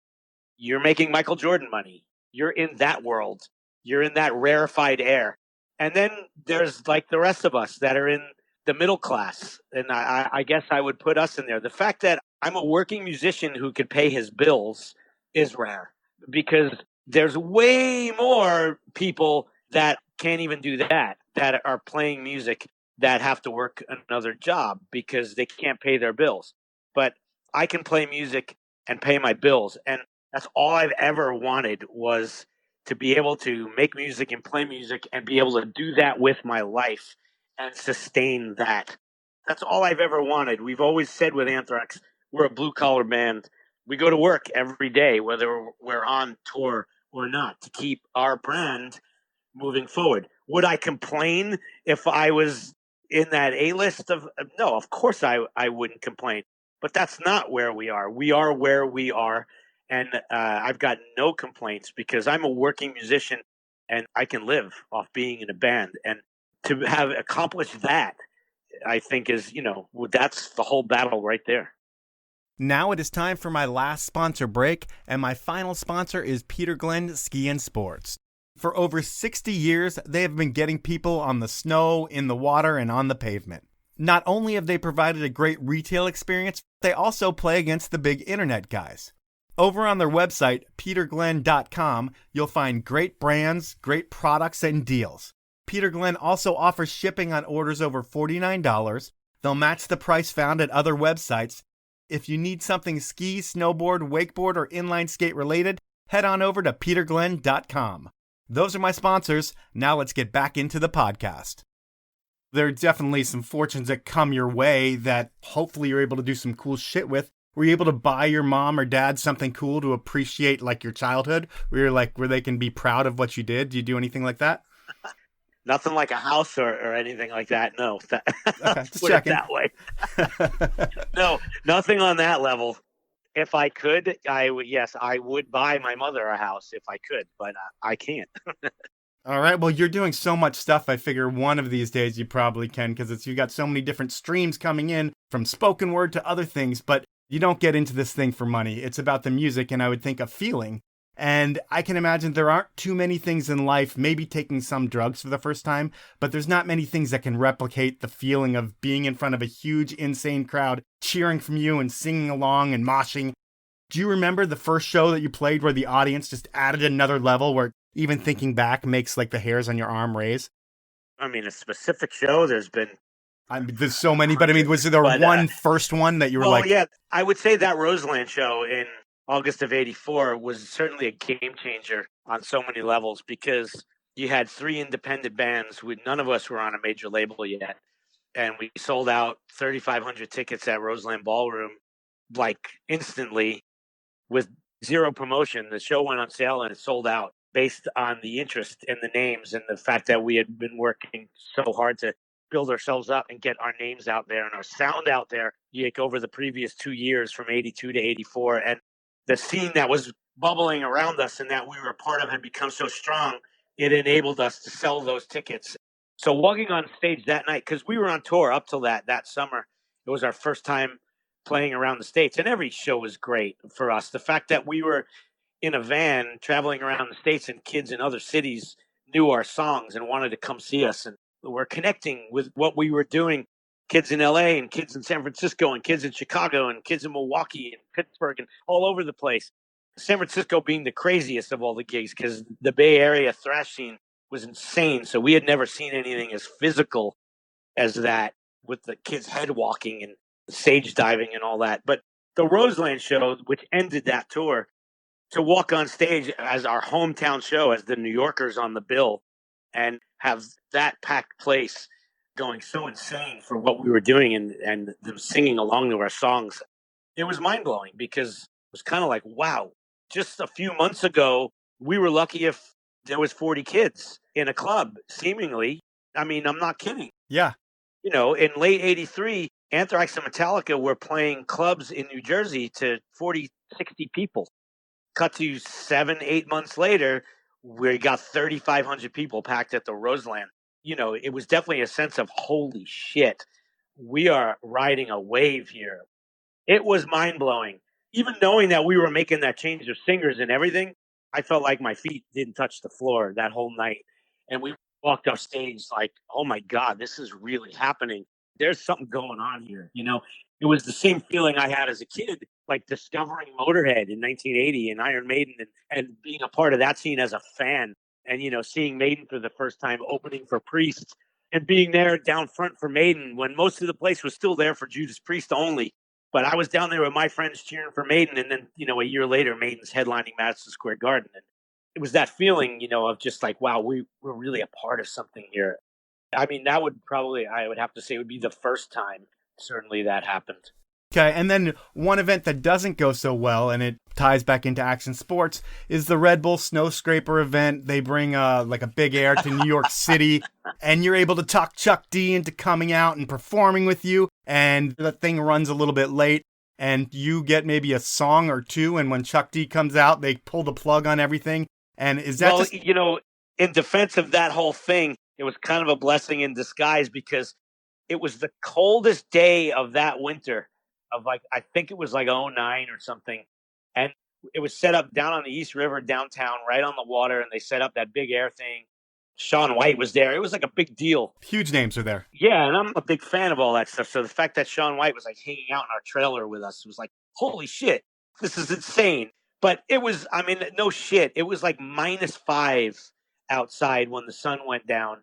you're making Michael Jordan money. You're in that world. You're in that rarefied air. And then there's like the rest of us that are in the middle class. And I guess I would put us in there. The fact that I'm a working musician who could pay his bills is rare, because there's way more people that can't even do that are playing music that have to work another job because they can't pay their bills. But I can play music and pay my bills. And that's all I've ever wanted, was to be able to make music and play music and be able to do that with my life and sustain that. That's all I've ever wanted. We've always said with Anthrax, we're a blue-collar band. We go to work every day, whether we're on tour or not, to keep our brand moving forward. Would I complain if I was in that A-list of? No, of course I wouldn't complain. But that's not where we are. We are where we are, and I've got no complaints because I'm a working musician and I can live off being in a band. And to have accomplished that, I think is, that's the whole battle right there. Now it is time for my last sponsor break, and my final sponsor is Peter Glenn Ski and Sports. For over 60 years, they have been getting people on the snow, in the water, and on the pavement. Not only have they provided a great retail experience, they also play against the big internet guys. Over on their website, peterglenn.com, you'll find great brands, great products, and deals. Peter Glenn also offers shipping on orders over $49. They'll match the price found at other websites. If you need something ski, snowboard, wakeboard, or inline skate related, head on over to peterglenn.com. Those are my sponsors. Now let's get back into the podcast. There are definitely some fortunes that come your way that hopefully you're able to do some cool shit with. Were you able to buy your mom or dad something cool to appreciate like your childhood? Where they can be proud of what you did? Do you do anything like that? Nothing like a house or anything like that. No. Okay, just put checking. it that way. No, nothing on that level. If I could, I would buy my mother a house if I could, but I can't. All right. Well, you're doing so much stuff. I figure one of these days you probably can, because you've got so many different streams coming in from spoken word to other things, but you don't get into this thing for money. It's about the music, and I would think a feeling. And I can imagine there aren't too many things in life, maybe taking some drugs for the first time, but there's not many things that can replicate the feeling of being in front of a huge, insane crowd, cheering from you and singing along and moshing. Do you remember the first show that you played where the audience just added another level, where even thinking back makes like the hairs on your arm raise? I mean, a specific show, there's There's so many, but I mean, was there one first one that you were like... yeah, I would say that Roseland show in August of 84 was certainly a game changer on so many levels, because you had 3 independent bands. None of us were on a major label yet. And we sold out 3,500 tickets at Roseland Ballroom, like instantly, with zero promotion. The show went on sale and it sold out based on the interest in the names and the fact that we had been working so hard to build ourselves up and get our names out there and our sound out there over the previous 2 years from 82 to 84. And the scene that was bubbling around us and that we were a part of had become so strong, it enabled us to sell those tickets. So walking on stage that night, because we were on tour up till that summer, it was our first time playing around the States, and every show was great for us. The fact that we were in a van traveling around the States and kids in other cities knew our songs and wanted to come see us, and we're connecting with what we were doing. Kids in LA and kids in San Francisco and kids in Chicago and kids in Milwaukee and Pittsburgh and all over the place. San Francisco being the craziest of all the gigs, because the Bay Area thrash scene was insane. So we had never seen anything as physical as that, with the kids head walking and stage diving and all that. But the Roseland show, which ended that tour, to walk on stage as our hometown show, as the New Yorkers on the bill, and have that packed place going so insane for what we were doing and them singing along to our songs, it was mind-blowing, because it was kind of like, wow, just a few months ago, we were lucky if there was 40 kids in a club, seemingly. I mean, I'm not kidding. Yeah. In late 83, Anthrax and Metallica were playing clubs in New Jersey to 40, 60 people. Cut to 7-8 months later, we got 3,500 people packed at the Roseland. It was definitely a sense of, holy shit, we are riding a wave here. It was mind-blowing. Even knowing that we were making that change of singers and everything, I felt like my feet didn't touch the floor that whole night. And we walked off stage like, oh my God, this is really happening. There's something going on here. It was the same feeling I had as a kid, like discovering Motorhead in 1980 and Iron Maiden, and being a part of that scene as a fan, and, seeing Maiden for the first time opening for Priest, and being there down front for Maiden when most of the place was still there for Judas Priest only. But I was down there with my friends cheering for Maiden, and then, a year later, Maiden's headlining Madison Square Garden. And it was that feeling, of just like, wow, we're really a part of something here. I mean, I would have to say, would be the first time, certainly, that happened. Okay, and then one event that doesn't go so well, and it ties back into action sports, is the Red Bull Snow Scraper event. They bring like a big air to New York City, and you're able to talk Chuck D into coming out and performing with you, and the thing runs a little bit late, and you get maybe a song or two, and when Chuck D comes out, they pull the plug on everything. And is that in defense of that whole thing, it was kind of a blessing in disguise, because it was the coldest day of that winter. I think it was like 2009 or something. And it was set up down on the East River downtown, right on the water. And they set up that big air thing. Shaun White was there. It was like a big deal. Huge names are there. Yeah, and I'm a big fan of all that stuff. So the fact that Shaun White was like hanging out in our trailer with us was like, holy shit, this is insane. But it was, I mean, no shit. It was like -5 outside when the sun went down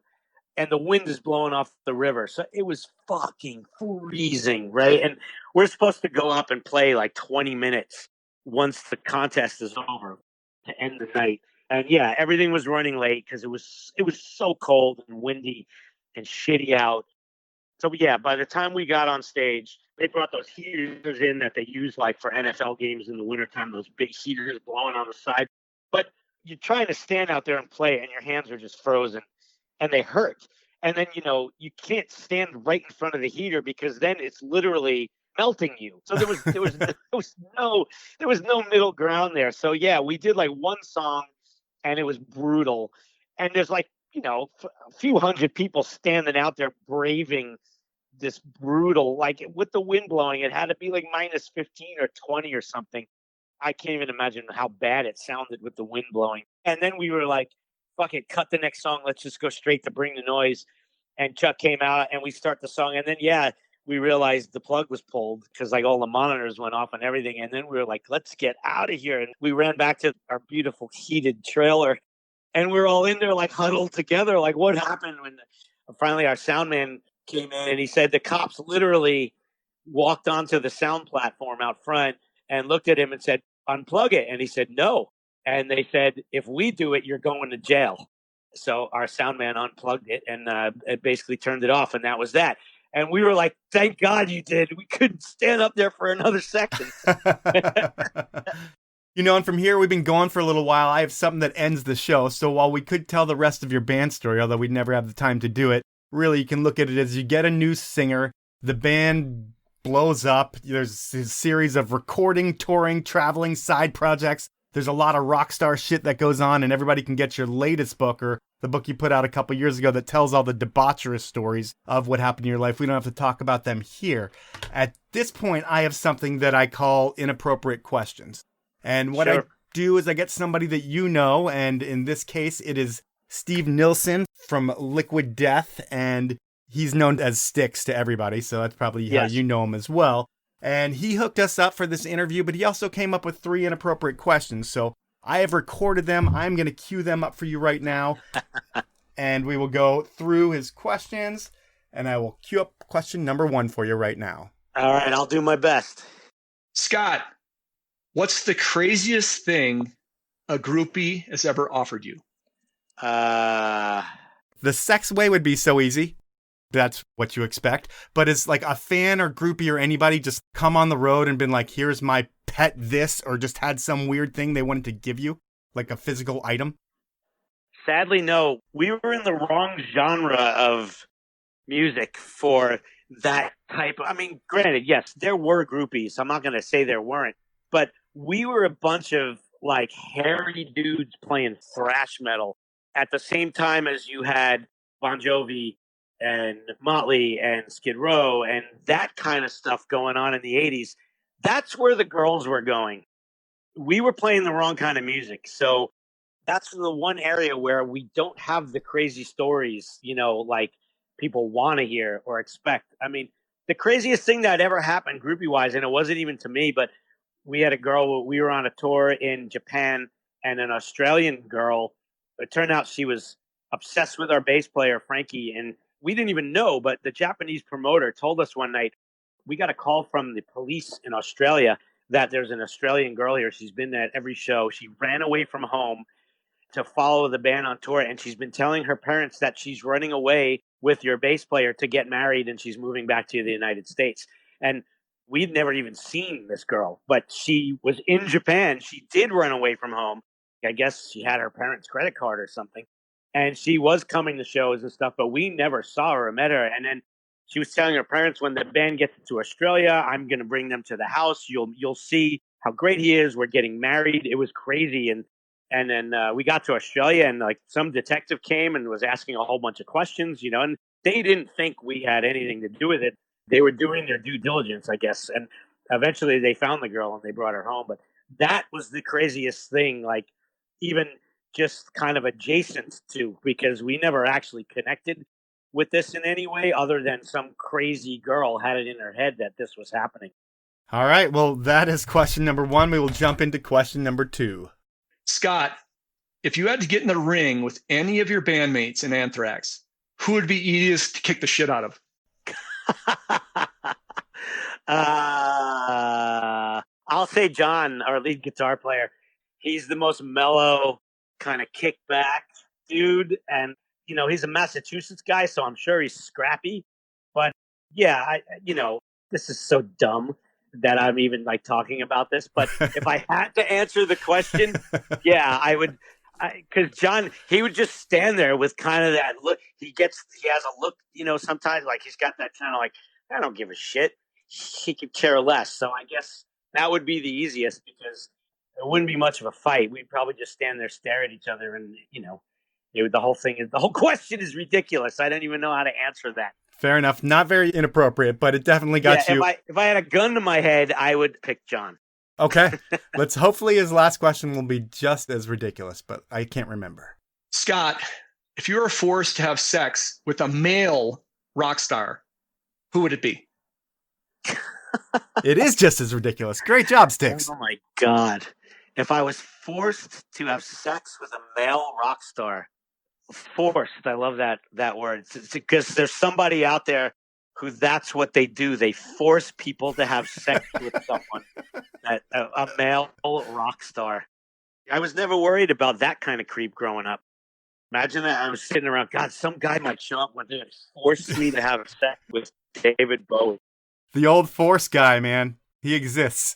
and the wind is blowing off the river. So it was fucking freezing, right? And we're supposed to go up and play like 20 minutes once the contest is over to end the night. And yeah, everything was running late because it was so cold and windy and shitty out. So yeah, by the time we got on stage, they brought those heaters in that they use like for NFL games in the wintertime, those big heaters blowing on the side. But you're trying to stand out there and play and your hands are just frozen and they hurt. And then, you can't stand right in front of the heater because then it's literally melting you. So there was no middle ground there. So yeah, we did like one song and it was brutal. And there's like, a few hundred people standing out there braving this brutal, like with the wind blowing, it had to be like -15 or 20 or something. I can't even imagine how bad it sounded with the wind blowing. And then we were like, fuck it, cut the next song. Let's just go straight to Bring the Noise. And Chuck came out and we start the song. And then, yeah, we realized the plug was pulled because like all the monitors went off and everything. And then we were like, let's get out of here. And we ran back to our beautiful heated trailer. And we're all in there like huddled together. Like, what happened? When finally our sound man came in and he said the cops literally walked onto the sound platform out front and looked at him and said, unplug it. And he said, no. And they said, if we do it, you're going to jail. So our sound man unplugged it and it basically turned it off. And that was that. And we were like, thank God you did. We couldn't stand up there for another second. And from here, we've been going for a little while. I have something that ends the show. So while we could tell the rest of your band story, although we'd never have the time to do it, really, you can look at it as you get a new singer, the band blows up, there's a series of recording, touring, traveling, side projects. There's a lot of rock star shit that goes on, and everybody can get your latest book or the book you put out a couple years ago that tells all the debaucherous stories of what happened in your life. We don't have to talk about them here. At this point, I have something that I call Inappropriate Questions. And what I do is I get somebody that you know, and in this case, it is Steve Nilsson from Liquid Death, and he's known as Stix to everybody, so that's probably how you know him as well. And he hooked us up for this interview, but he also came up with 3 inappropriate questions. So I have recorded them. I'm going to cue them up for you right now. And we will go through his questions, and I will cue up question number 1 for you right now. All right, I'll do my best. Scott, what's the craziest thing a groupie has ever offered you? The sex way would be so easy. That's what you expect. But is like a fan or groupie or anybody just come on the road and been like, here's my pet this, or just had some weird thing they wanted to give you, like a physical item? Sadly, no. We were in the wrong genre of music for that type. I mean, granted, yes, there were groupies. I'm not going to say there weren't. But we were a bunch of like hairy dudes playing thrash metal at the same time as you had Bon Jovi and Motley and Skid Row and that kind of stuff going on in the 80s. That's where the girls were going. We were playing the wrong kind of music. So that's the one area where we don't have the crazy stories, like people want to hear or expect. I mean, the craziest thing that ever happened groupie-wise, and it wasn't even to me, but we had a girl, we were on a tour in Japan, and an Australian girl, it turned out she was obsessed with our bass player, Frankie, and we didn't even know, but the Japanese promoter told us one night, we got a call from the police in Australia that there's an Australian girl here. She's been at every show. She ran away from home to follow the band on tour, and she's been telling her parents that she's running away with your bass player to get married, and she's moving back to the United States. And we'd never even seen this girl, but she was in Japan. She did run away from home. I guess she had her parents' credit card or something. And she was coming to shows and stuff, but we never saw her or met her. And then she was telling her parents, when the band gets to Australia, I'm going to bring them to the house. You'll see how great he is. We're getting married. It was crazy. And then we got to Australia, and like some detective came and was asking a whole bunch of questions, and they didn't think we had anything to do with it. They were doing their due diligence, I guess. And eventually they found the girl and they brought her home. But that was the craziest thing. Like, even just kind of adjacent to, because we never actually connected with this in any way other than some crazy girl had it in her head that this was happening. All right. Well, that is question number 1. We will jump into question number 2. Scott, if you had to get in the ring with any of your bandmates in Anthrax, who would be easiest to kick the shit out of? I'll say John, our lead guitar player. He's the most mellow, kind of kickback dude. And, he's a Massachusetts guy, so I'm sure he's scrappy. But, yeah, this is so dumb that I'm even, talking about this. But if I had to answer the question, yeah, I would. Because John, he would just stand there with kind of that look. He has a look, sometimes he's got that kind of I don't give a shit. He could care less. So I guess that would be the easiest because it wouldn't be much of a fight. We'd probably just stand there, stare at each other, and the whole question is ridiculous. I don't even know how to answer that. Fair enough. Not very inappropriate, but it definitely got you. If I had a gun to my head, I would pick John. Okay. Hopefully his last question will be just as ridiculous, but I can't remember. Scott, if you were forced to have sex with a male rock star, who would it be? It is just as ridiculous. Great job, Stix. Oh my God. If I was forced to have sex with a male rock star, forced, I love that word. Because there's somebody out there who that's what they do. They force people to have sex with someone, a male rock star. I was never worried about that kind of creep growing up. Imagine that I was sitting around, God, some guy might show up one day and force me to have sex with David Bowie. The old force guy, man. He exists.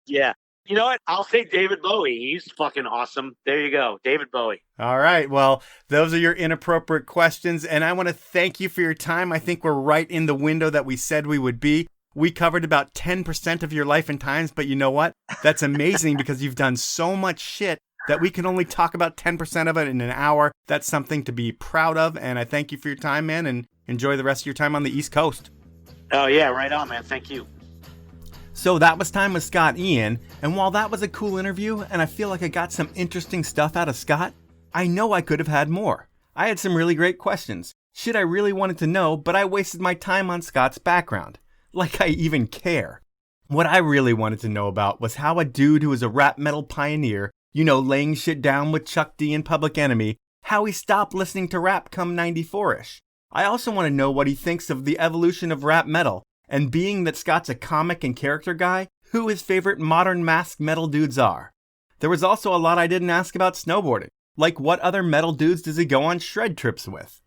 Yeah. You know what? I'll say David Bowie. He's fucking awesome. There you go. David Bowie. All right. Well, those are your inappropriate questions. And I want to thank you for your time. I think we're right in the window that we said we would be. We covered about 10% of your life and times. But you know what? That's amazing because you've done so much shit that we can only talk about 10% of it in an hour. That's something to be proud of. And I thank you for your time, man. And enjoy the rest of your time on the East Coast. Oh, yeah. Right on, man. Thank you. So that was Time with Scott Ian, and while that was a cool interview, and I feel like I got some interesting stuff out of Scott, I know I could have had more. I had some really great questions. Shit I really wanted to know, but I wasted my time on Scott's background. Like I even care. What I really wanted to know about was how a dude who was a rap metal pioneer, laying shit down with Chuck D and Public Enemy, how he stopped listening to rap come 94-ish. I also want to know what he thinks of the evolution of rap metal, and being that Scott's a comic and character guy, who his favorite modern masked metal dudes are. There was also a lot I didn't ask about snowboarding, like what other metal dudes does he go on shred trips with?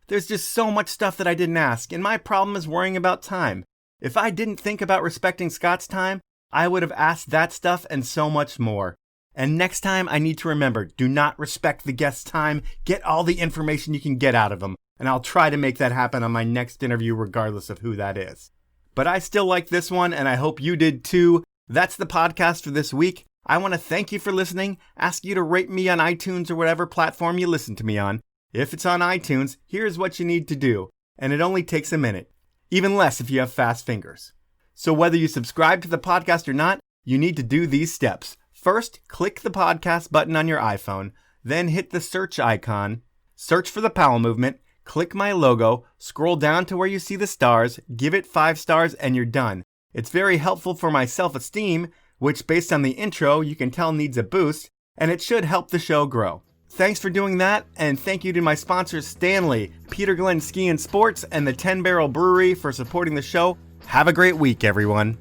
There's just so much stuff that I didn't ask, and my problem is worrying about time. If I didn't think about respecting Scott's time, I would have asked that stuff and so much more. And next time I need to remember, do not respect the guest's time, get all the information you can get out of them, and I'll try to make that happen on my next interview regardless of who that is. But I still like this one, and I hope you did too. That's the podcast for this week. I want to thank you for listening, ask you to rate me on iTunes or whatever platform you listen to me on. If it's on iTunes, here's what you need to do, and it only takes a minute. Even less if you have fast fingers. So whether you subscribe to the podcast or not, you need to do these steps. First, click the podcast button on your iPhone, then hit the search icon, search for the Powell Movement, click my logo, scroll down to where you see the stars, give it 5 stars, and you're done. It's very helpful for my self-esteem, which based on the intro you can tell needs a boost, and it should help the show grow. Thanks for doing that, and thank you to my sponsors Stanley, Peter Glenn Ski and Sports, and the 10 Barrel Brewery for supporting the show. Have a great week, everyone.